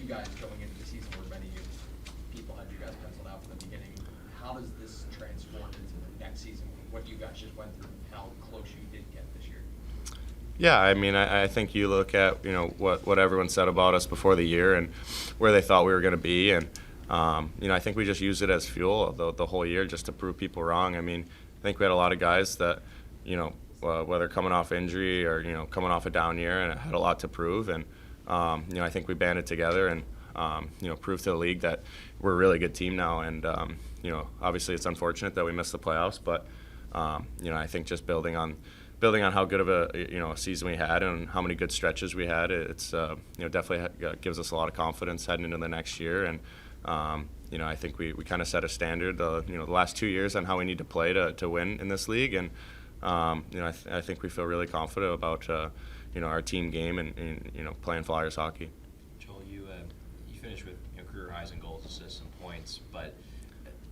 guys going into the season where many people had you guys penciled out from the beginning. How does this transform into the next season? What you guys just went through, how close you did get this year? Yeah, I mean, I think you look at what everyone said about us before the year and where they thought we were going to be, and I think we just use it as fuel the whole year just to prove people wrong. I mean, I think we had a lot of guys that whether coming off injury or coming off a down year and had a lot to prove, and I think we banded together and proved to the league that we're a really good team now. And obviously it's unfortunate that we missed the playoffs, but I think just building on how good of a season we had and how many good stretches we had, it's definitely gives us a lot of confidence heading into the next year. And I think we kind of set a standard the last 2 years on how we need to play to win in this league. And I think we feel really confident about our team game and playing Flyers hockey. Joel, you finished with career highs in goals, assists, and points, but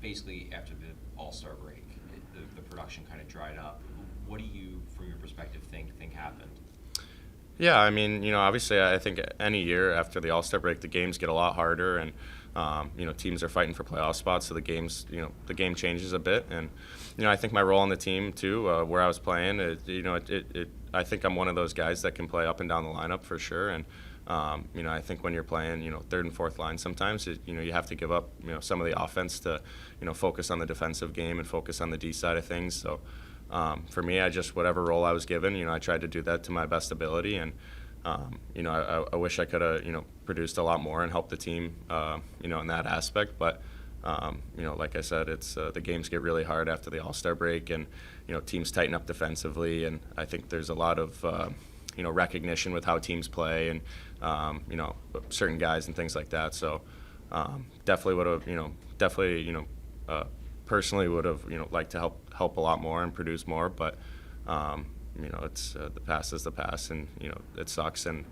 basically after the AllStar break, the production kind of dried up. What do you, from your perspective, think happened? Yeah, I mean, obviously I think any year after the All-Star break, the games get a lot harder, and teams are fighting for playoff spots, so the game changes a bit. And I think my role on the team too, where I was playing, I think I'm one of those guys that can play up and down the lineup for sure. And I think when you're playing, third and fourth line, sometimes you have to give up some of the offense to focus on the defensive game and focus on the D side of things. So. For me, I just, whatever role I was given, I tried to do that to my best ability, and I wish I could have produced a lot more and helped the team in that aspect. But like I said, it's the games get really hard after the All-Star break, and teams tighten up defensively, and I think there's a lot of recognition with how teams play and certain guys and things like that. So definitely would have personally would have liked to help a lot more and produce more, but it's the past is the past, and it sucks, and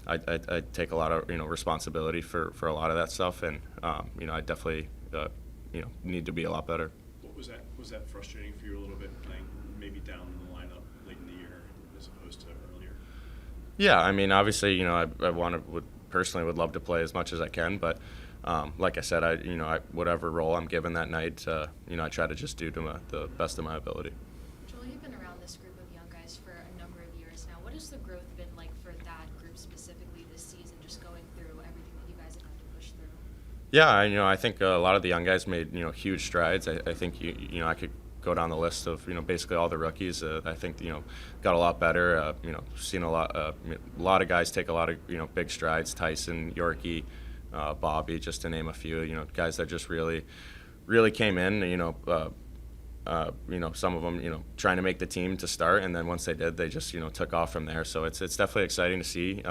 I take a lot of responsibility for a lot of that stuff, and I definitely need to be a lot better. What was that frustrating for you a little bit, playing maybe down in the lineup late in the year as opposed to earlier? Yeah, I mean, obviously I personally would love to play as much as I can, but like I said, whatever role I'm given that night, I try to just do to the best of my ability. Joel, you've been around this group of young guys for a number of years now. What has the growth been like for that group specifically this season, just going through everything that you guys have had to push through? Yeah, I think a lot of the young guys made huge strides. I think I could go down the list of basically all the rookies. I think got a lot better. Seen a lot of guys take a lot of big strides. Tyson, Yorkie. Bobby, just to name a few, guys that just really came in, some of them, trying to make the team to start, and then once they did, they just, took off from there. So it's definitely exciting to see,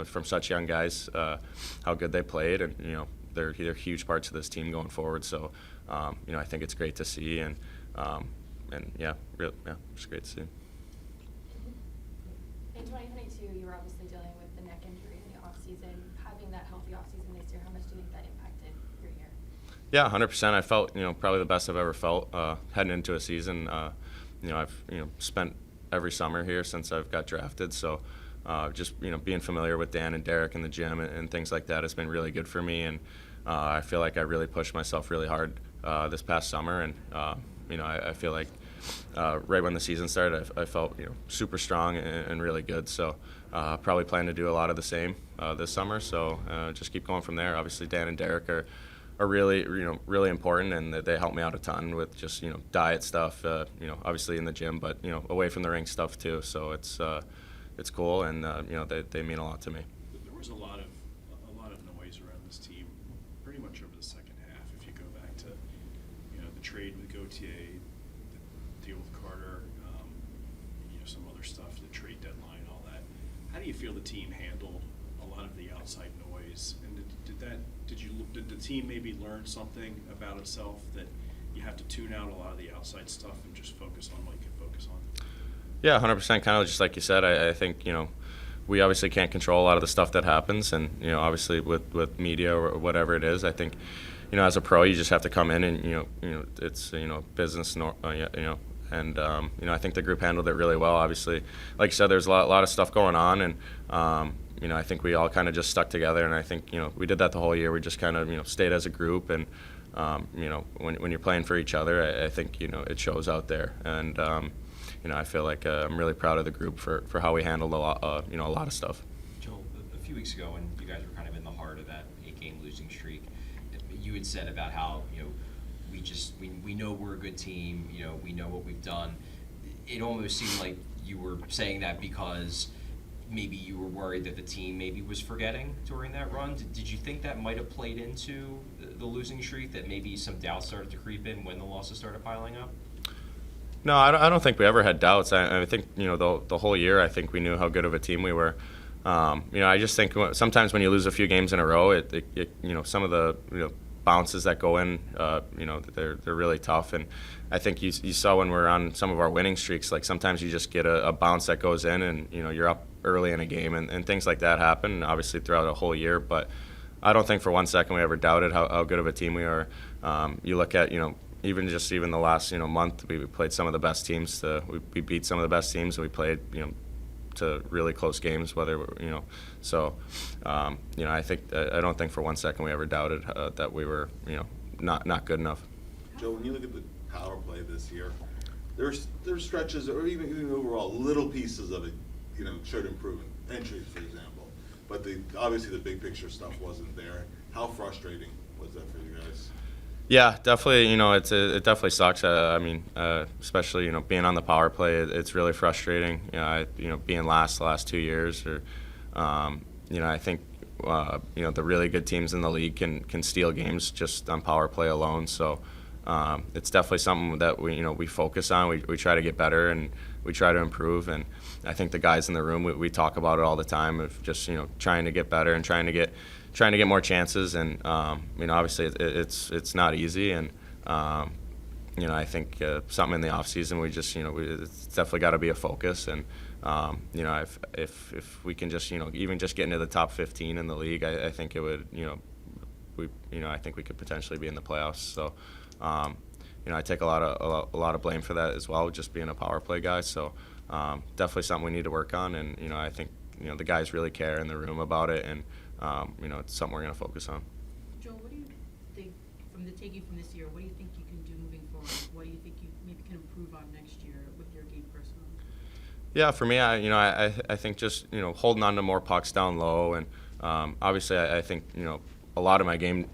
from such young guys, how good they played, and, they're huge parts of this team going forward. So, I think it's great to see, and it's great to see. In 2022, you were obviously dealing with the neck injury in the offseason. Having that healthy offseason this year, how much do you think that impacted your year? Yeah, 100%. I felt, probably the best I've ever felt heading into a season. I've, spent every summer here since I've got drafted. So just, being familiar with Dan and Derek in the gym and things like that has been really good for me. And I feel like I really pushed myself really hard this past summer. And, I feel like right when the season started, I felt super strong and really good. So probably plan to do a lot of the same this summer. So just keep going from there. Obviously, Dan and Derek are really really important, and they help me out a ton with just diet stuff. Obviously in the gym, but away from the rink stuff too. So it's cool, and they mean a lot to me. There was a lot of noise around this team pretty much over the second half. If you go back to the trade with Gauthier, the deal with Carter, some other stuff, the trade deadline, all that. How do you feel the team handled a lot of the outside noise? And did the team maybe learn something about itself, that you have to tune out a lot of the outside stuff and just focus on what you can focus on? Yeah, 100%. Kind of just like you said, I think we obviously can't control a lot of the stuff that happens, and obviously with media or whatever it is, I think as a pro you just have to come in and it's business, and I think the group handled it really well. Obviously, like you said, there's a lot of stuff going on, and I think we all kind of just stuck together, and I think we did that the whole year. We just kind of stayed as a group, and when you're playing for each other, I think it shows out there, and I feel like I'm really proud of the group for how we handled a lot of stuff. Joel, a few weeks ago when you guys were kind of in the heart of that 8-game losing streak, you had said about how we know we're a good team, we know what we've done. It almost seemed like you were saying that because maybe you were worried that the team maybe was forgetting during that run. Did you think that might have played into the losing streak, that maybe some doubts started to creep in when the losses started piling up? No, I don't think we ever had doubts. I think the whole year I think we knew how good of a team we were. I just think sometimes when you lose a few games in a row, it some of the bounces that go in, they're really tough. And I think you saw when we're on some of our winning streaks, like sometimes you just get a bounce that goes in, and you're up early in a game, and things like that happen. Obviously throughout a whole year, but I don't think for one second we ever doubted how good of a team we are. You look at even the last month, we played some of the best teams. We beat some of the best teams, and we played to really close games. I think I don't think for one second we ever doubted that we were not good enough. Joe, when you look at the power play this year, there's stretches, or even overall little pieces of it, showed improvement. Entries, for example, but obviously the big picture stuff wasn't there. How frustrating was that for you guys? Yeah, definitely. It definitely sucks. Especially being on the power play, it's really frustrating. Being last the last 2 years, or I think the really good teams in the league can steal games just on power play alone. So it's definitely something that we focus on. We try to get better, and we try to improve. And I think the guys in the room, we talk about it all the time of just trying to get better and trying to get more chances. And obviously it's not easy. And I think something in the off season, we just it's definitely got to be a focus. And if we can just even just get into the top 15 in the league, I think it would I think we could potentially be in the playoffs. So I take a lot of blame for that as well, just being a power play guy. So definitely something we need to work on. And I think the guys really care in the room about it, and it's something we're going to focus on. Joel, what do you think taking from this year? What do you think you can do moving forward? What do you think you maybe can improve on next year with your game personally? Yeah, for me, I think just holding on to more pucks down low, and obviously I think a lot of my game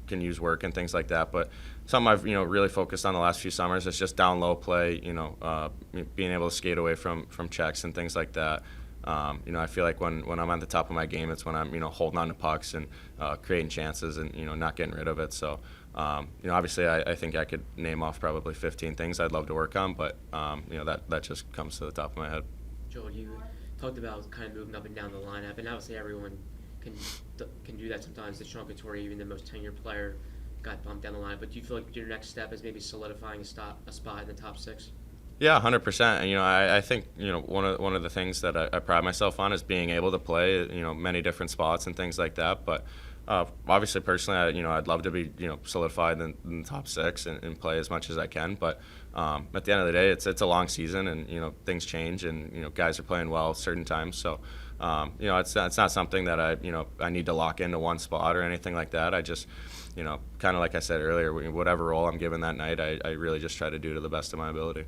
can use work and things like that. But something I've really focused on the last few summers is just down low play. Being able to skate away from checks and things like that. I feel like when I'm on the top of my game, it's when I'm holding on to pucks and creating chances and not getting rid of it. So obviously I think I could name off probably 15 things I'd love to work on, but that just comes to the top of my head. Joel, you talked about kind of moving up and down the lineup, and obviously everyone can do that sometimes. The Sean Couturier, even the most tenured player, got bumped down the line. But do you feel like your next step is maybe solidifying a spot in the top 6? Yeah, 100%. And I think one of the things that I pride myself on is being able to play many different spots and things like that. But obviously, personally, I'd love to be solidified in the top 6 and play as much as I can. But at the end of the day, it's a long season, and things change, and guys are playing well certain times. So it's not something that I need to lock into one spot or anything like that. I just kind of like I said earlier, whatever role I'm given that night, I really just try to do to the best of my ability.